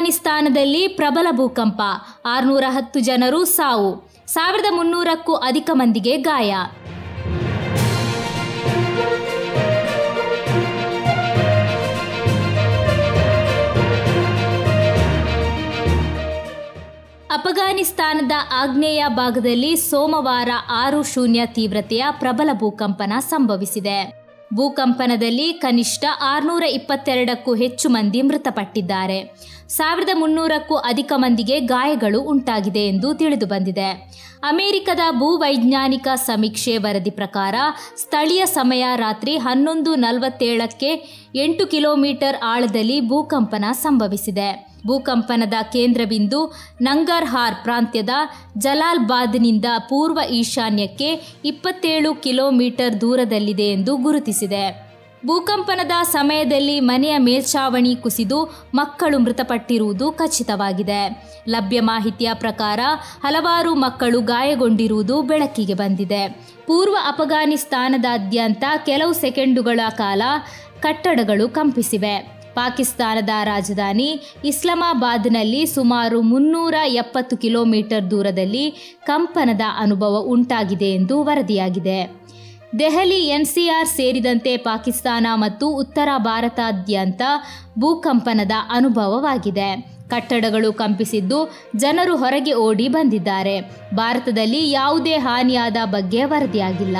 ಅಫ್ಘಾನಿಸ್ತಾನದಲ್ಲಿ ಪ್ರಬಲ ಭೂಕಂಪ, 610 ಜನರು ಸಾವು, 1300ಕ್ಕೂ ಅಧಿಕ ಮಂದಿಗೆ ಗಾಯ. ಅಫ್ಘಾನಿಸ್ತಾನದ ಆಗ್ನೇಯ ಭಾಗದಲ್ಲಿ ಸೋಮವಾರ 6.0 ತೀವ್ರತೆಯ ಪ್ರಬಲ ಭೂಕಂಪನ ಸಂಭವಿಸಿದೆ. ಭೂಕಂಪನದಲ್ಲಿ ಕನಿಷ್ಠ 622ಕ್ಕೂ ಹೆಚ್ಚು ಮಂದಿ ಮೃತಪಟ್ಟಿದ್ದಾರೆ. 1300ಕ್ಕೂ ಅಧಿಕ ಮಂದಿಗೆ ಗಾಯಗಳು ಉಂಟಾಗಿದೆ ಎಂದು ತಿಳಿದು ಬಂದಿದೆ. ಅಮೆರಿಕದ ಭೂವೈಜ್ಞಾನಿಕ ಸಮೀಕ್ಷೆ ವರದಿ ಪ್ರಕಾರ ಸ್ಥಳೀಯ ಸಮಯ ರಾತ್ರಿ 11:47ಕ್ಕೆ 8 ಕಿಲೋಮೀಟರ್ ಆಳದಲ್ಲಿ ಭೂಕಂಪನ ಸಂಭವಿಸಿದೆ. ಭೂಕಂಪನದ ಕೇಂದ್ರಬಿಂದು ನಂಗರ್ಹಾರ್ ಪ್ರಾಂತ್ಯದ ಜಲಾಲ್ಬಾದ್ನಿಂದ ಪೂರ್ವ ಈಶಾನ್ಯಕ್ಕೆ 27 ಕಿಲೋಮೀಟರ್ ದೂರದಲ್ಲಿದೆ ಎಂದು ಗುರುತಿಸಿದೆ. ಭೂಕಂಪನದ ಸಮಯದಲ್ಲಿ ಮನೆಯ ಮೇಲ್ಛಾವಣಿ ಕುಸಿದು ಮಕ್ಕಳು ಮೃತಪಟ್ಟಿರುವುದು ಖಚಿತವಾಗಿದೆ. ಲಭ್ಯ ಮಾಹಿತಿಯ ಪ್ರಕಾರ ಹಲವಾರು ಮಕ್ಕಳು ಗಾಯಗೊಂಡಿರುವುದು ಬೆಳಕಿಗೆ ಬಂದಿದೆ. ಪೂರ್ವ ಅಫ್ಘಾನಿಸ್ತಾನದಾದ್ಯಂತ ಕೆಲವು ಸೆಕೆಂಡುಗಳ ಕಾಲ ಕಟ್ಟಡಗಳು ಕಂಪಿಸಿವೆ. ಪಾಕಿಸ್ತಾನದ ರಾಜಧಾನಿ ಇಸ್ಲಾಮಾಬಾದ್ನಲ್ಲಿ ಸುಮಾರು 370 ಕಿಲೋಮೀಟರ್ ದೂರದಲ್ಲಿ ಕಂಪನದ ಅನುಭವ ಉಂಟಾಗಿದೆ ಎಂದು ವರದಿಯಾಗಿದೆ. ದೆಹಲಿ, ಎನ್ಸಿಆರ್ ಸೇರಿದಂತೆ ಪಾಕಿಸ್ತಾನ ಮತ್ತು ಉತ್ತರ ಭಾರತಾದ್ಯಂತ ಭೂಕಂಪನದ ಅನುಭವವಾಗಿದೆ. ಕಟ್ಟಡಗಳು ಕಂಪಿಸಿದ್ದು ಜನರು ಹೊರಗೆ ಓಡಿ ಬಂದಿದ್ದಾರೆ. ಭಾರತದಲ್ಲಿ ಯಾವುದೇ ಹಾನಿಯಾದ ಬಗ್ಗೆ ವರದಿಯಾಗಿಲ್ಲ.